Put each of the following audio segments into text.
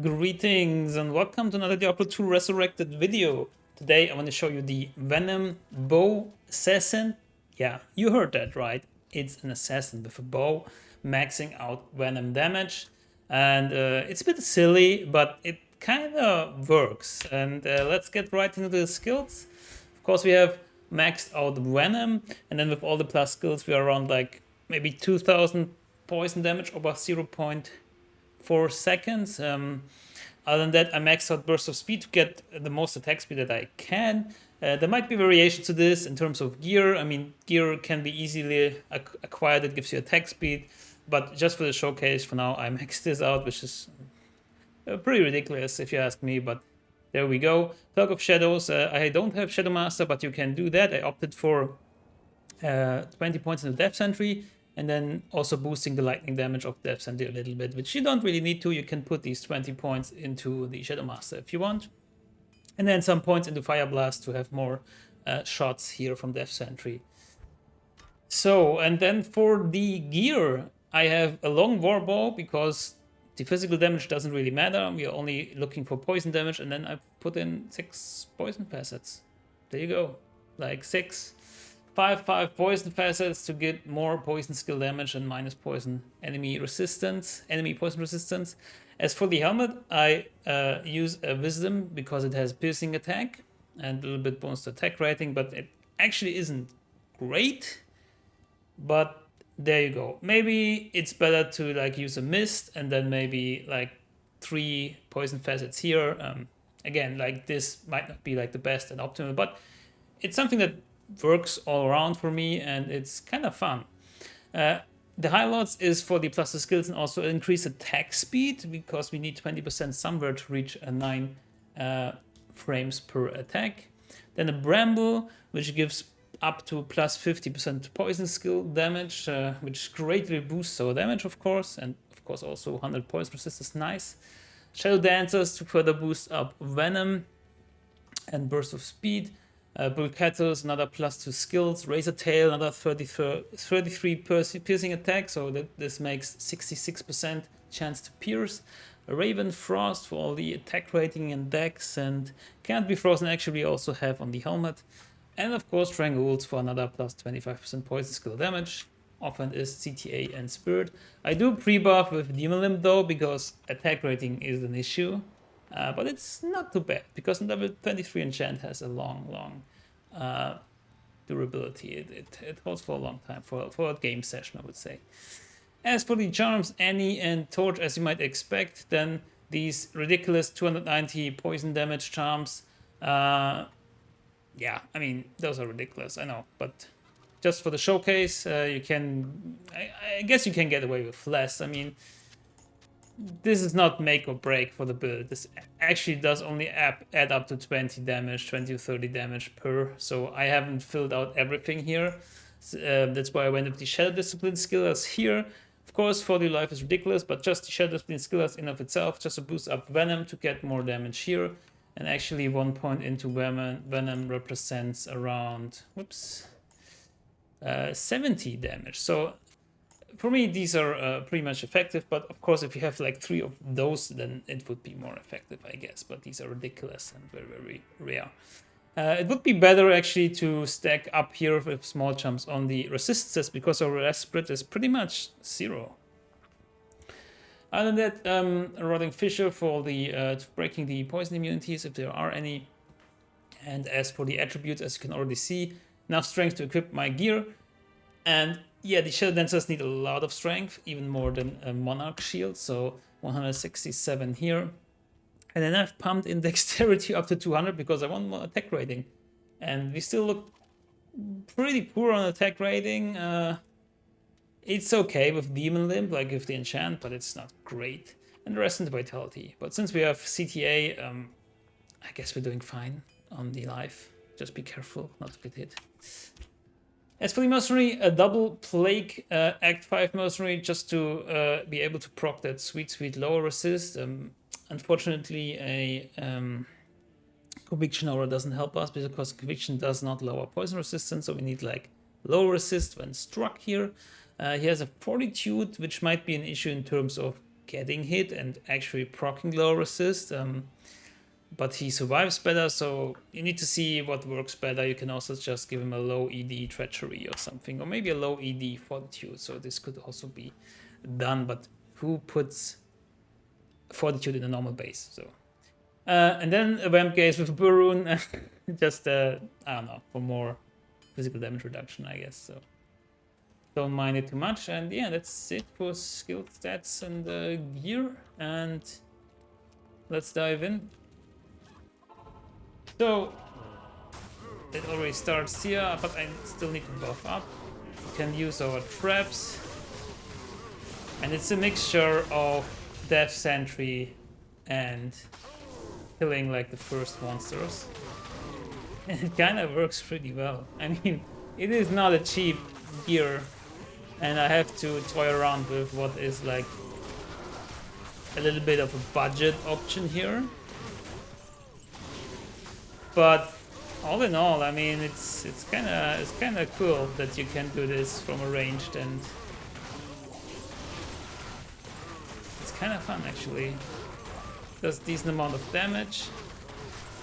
Greetings and welcome to another Diablo 2 Resurrected video. Today I want to show you the Venom BowSin. Yeah, you heard that right. It's an assassin with a bow, maxing out Venom damage. And it's a bit silly, but it kind of works. And let's get right into the skills. Of course, we have maxed out Venom, and then with all the plus skills, we are around like maybe 2000 poison damage over 0.4 seconds. Other than that, I maxed out burst of speed to get the most attack speed that I can. There might be variations to this in terms of gear. I mean, gear can be easily acquired that gives you attack speed, but just for the showcase, for now, I maxed this out, which is pretty ridiculous if you ask me, but there we go. Cloak of Shadows, I don't have Shadow Master, but you can do that. I opted for 20 points in the Death Sentry, and then also boosting the lightning damage of Death Sentry a little bit, which you don't really need to. You can put these 20 points into the Shadow Master if you want. And then some points into Fire Blast to have more shots here from Death Sentry. So, and then for the gear, I have a long Warbow because the physical damage doesn't really matter. We are only looking for poison damage, and then I put in 6 poison facets. There you go. Like 5 poison facets to get more poison skill damage and minus poison enemy poison resistance. As for the helmet, I use a wisdom because it has piercing attack and a little bit bonus to attack rating, but it actually isn't great. But there you go. Maybe it's better to like use a mist and then maybe like 3 poison facets here. Again, like this might not be like the best and optimal, but it's something that works all around for me, and it's kind of fun. The highlights is for the plus the skills and also increase attack speed because we need 20% somewhere to reach a 9 frames per attack. Then a bramble, which gives up to plus 50% poison skill damage, which greatly boosts our damage, of course, and of course also 100 poison resistance, nice. Shadow Dancers to further boost up Venom and burst of speed. Bulcatus, another plus 2 skills. Razor Tail, another 33 piercing attack, so this makes 66% chance to pierce. Raven Frost for all the attack rating and dex, and Can't Be Frozen actually we also have on the helmet. And of course Strangles for another plus 25% poison skill damage. Often is CTA and Spirit. I do pre-buff with Demon Limb though, because attack rating is an issue. But it's not too bad, because level 23 enchant has a long durability. It holds for a long time, for a game session, I would say. As for the charms, Annie and Torch, as you might expect, then these ridiculous 290 poison damage charms. Yeah, I mean, those are ridiculous, I know, but just for the showcase, you can, I guess you can get away with less. I mean, this is not make or break for the build. This actually does only add up to 20 damage, 20 to 30 damage per. So I haven't filled out everything here. That's why I went with the Shadow Discipline skillers here. Of course, 40 life is ridiculous, but just the Shadow Discipline skillers in of itself, just to boost up Venom to get more damage here. And actually 1 point into Venom represents around, 70 damage. So for me, these are pretty much effective, but of course, if you have like 3 of those, then it would be more effective, I guess. But these are ridiculous and very, very rare. It would be better actually to stack up here with small jumps on the resistances, because our rest spread is pretty much 0. Other than that, Rotting Fissure for the breaking the poison immunities, if there are any. And as for the attributes, as you can already see, enough strength to equip my gear. And yeah, the Shadow Dancers need a lot of strength, even more than a Monarch Shield, so 167 here. And then I've pumped in Dexterity up to 200 because I want more attack rating. And we still look pretty poor on attack rating. It's okay with Demon Limb, like with the enchant, but it's not great. And the rest in the Vitality. But since we have CTA, I guess we're doing fine on the life. Just be careful not to get hit. As for the Mercenary, a double Plague Act 5 Mercenary, just to be able to proc that sweet lower resist. Unfortunately, a Conviction Aura doesn't help us, because Conviction does not lower poison resistance, so we need like low resist when struck here. He has a Fortitude, which might be an issue in terms of getting hit and actually proccing low resist. But he survives better, so you need to see what works better. You can also just give him a low ED Treachery or something, or maybe a low ED Fortitude, so this could also be done, but who puts Fortitude in a normal base? So, and then a Vamp Gaze with Burun, just, I don't know, for more physical damage reduction, I guess, so don't mind it too much. And yeah, that's it for skill stats and gear, and let's dive in. So it already starts here, but I still need to buff up. We can use our traps, and it's a mixture of Death Sentry and killing like the first monsters, and it kind of works pretty well. I mean, it is not a cheap gear, and I have to toy around with what is like a little bit of a budget option here. But all in all, I mean, it's kind of cool that you can do this from a ranged, and it's kind of fun actually. Does decent amount of damage.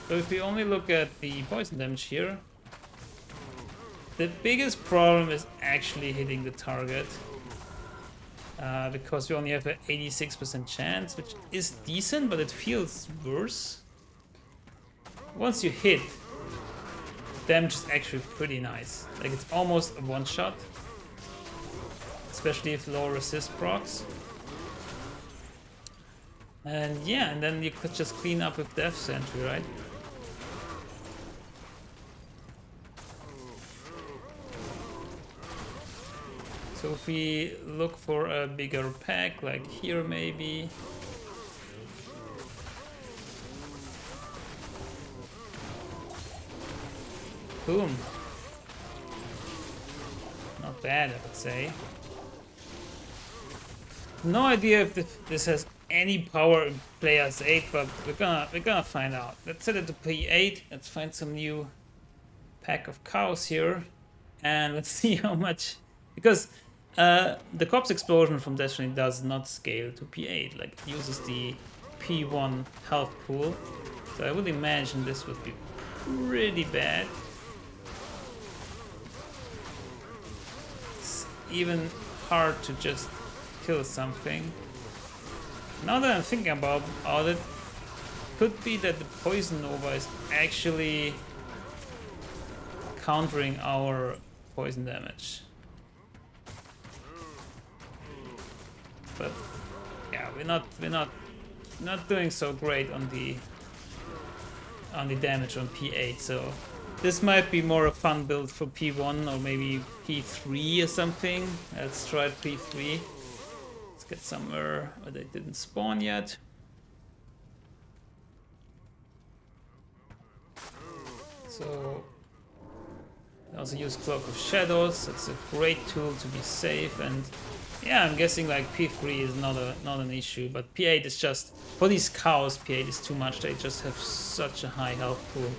So if we only look at the poison damage here, the biggest problem is actually hitting the target, because we only have an 86% chance, which is decent, but it feels worse. Once you hit, damage is actually pretty nice. Like, it's almost a one-shot, especially if low resist procs. And yeah, and then you could just clean up with Death Sentry, right? So if we look for a bigger pack, like here maybe. Boom. Not bad, I would say. No idea if this has any power in players 8, but we're gonna find out. Let's set it to P8. Let's find some new pack of cows here, and let's see how much, because the corpse explosion from Destiny does not scale to P8. Like, it uses the P1 health pool, so I would imagine this would be pretty bad. It's even hard to just kill something. Now that I'm thinking about it, could be that the Poison Nova is actually countering our poison damage. But yeah, we're not doing so great on the damage on P8, so this might be more a fun build for P1 or maybe P3 or something. Let's try P3. Let's get somewhere where they didn't spawn yet. So I also use Cloak of Shadows. It's a great tool to be safe, and yeah, I'm guessing like P3 is not an issue, but P8 is just, for these cows, P8 is too much. They just have such a high health pool.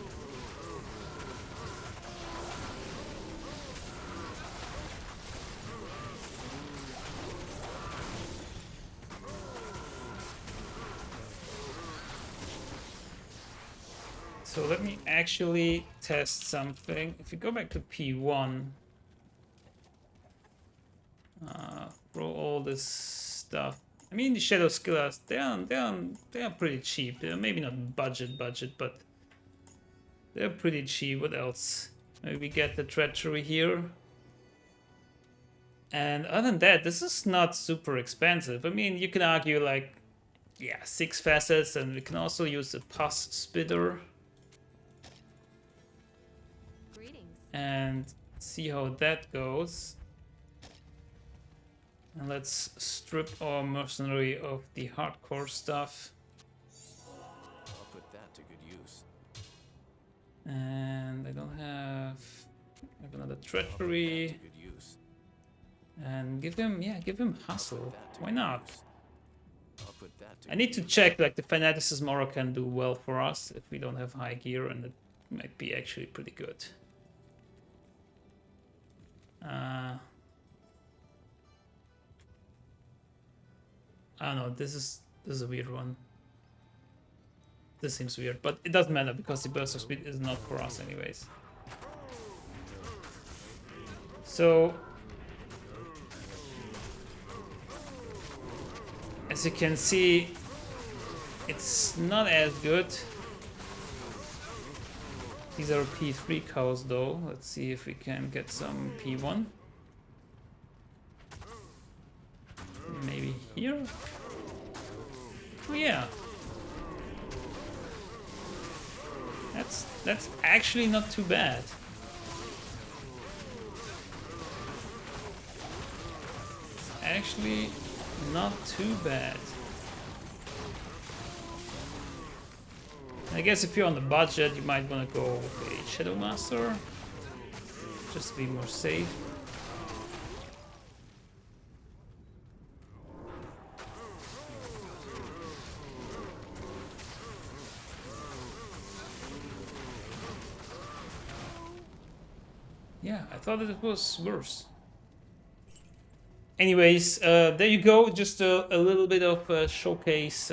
So let me actually test something. If we go back to P1, throw all this stuff. I mean, the Shadow Skillers, they are pretty cheap. They're maybe not budget, but they're pretty cheap. What else? Maybe we get the Treachery here. And other than that, this is not super expensive. I mean, you can argue like, yeah, 6 facets, and we can also use the Pus Spitter. And see how that goes. And let's strip our mercenary of the hardcore stuff. I'll put that to good use. And I don't have another Treachery. And give him Hustle. Why not? I need to check, like, the Fanaticism Aura can do well for us if we don't have high gear, and it might be actually pretty good. I don't know. This is a weird one. This seems weird, but it doesn't matter because the burst of speed is not for us anyways. So, as you can see, it's not as good. These are P3 cows though. Let's see if we can get some P1. Maybe here? Oh yeah. That's actually not too bad. It's actually not too bad. I guess if you're on the budget, you might want to go with a Shadow Master, just to be more safe. Yeah, I thought it was worse. Anyways, there you go. Just a little bit of a showcase.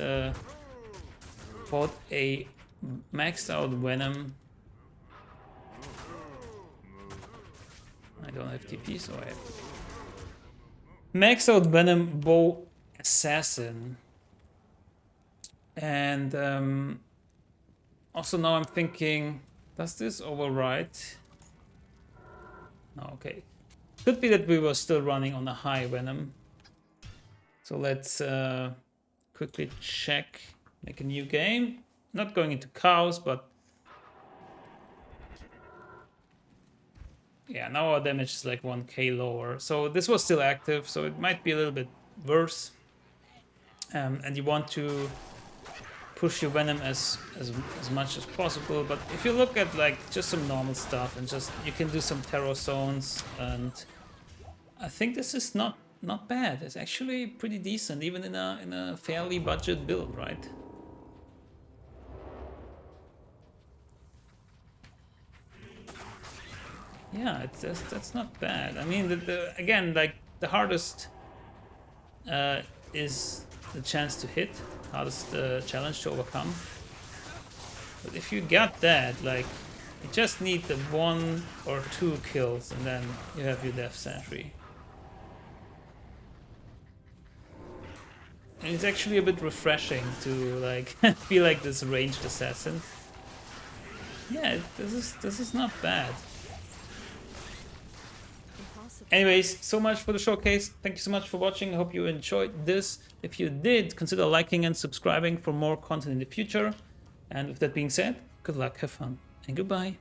Bought a maxed out Venom. I don't have TP, so I have TP. Maxed out Venom BowSin. And also now I'm thinking, does this overwrite? No, okay. Could be that we were still running on a high Venom. So let's quickly check. Make a new game. Not going into cows, but yeah, now our damage is like 1k lower. So this was still active, so it might be a little bit worse. And you want to push your Venom as much as possible. But if you look at like just some normal stuff and just you can do some terror zones, and I think this is not bad. It's actually pretty decent, even in a fairly budget build, right? Yeah, that's not bad. I mean, again, like the hardest is the chance to hit, hardest challenge to overcome. But if you got that, like, you just need the 1 or 2 kills, and then you have your Death Sentry. And it's actually a bit refreshing to like be like this ranged assassin. Yeah, this is not bad. Anyways, so much for the showcase. Thank you so much for watching. I hope you enjoyed this. If you did, consider liking and subscribing for more content in the future. And with that being said, good luck, have fun, and goodbye.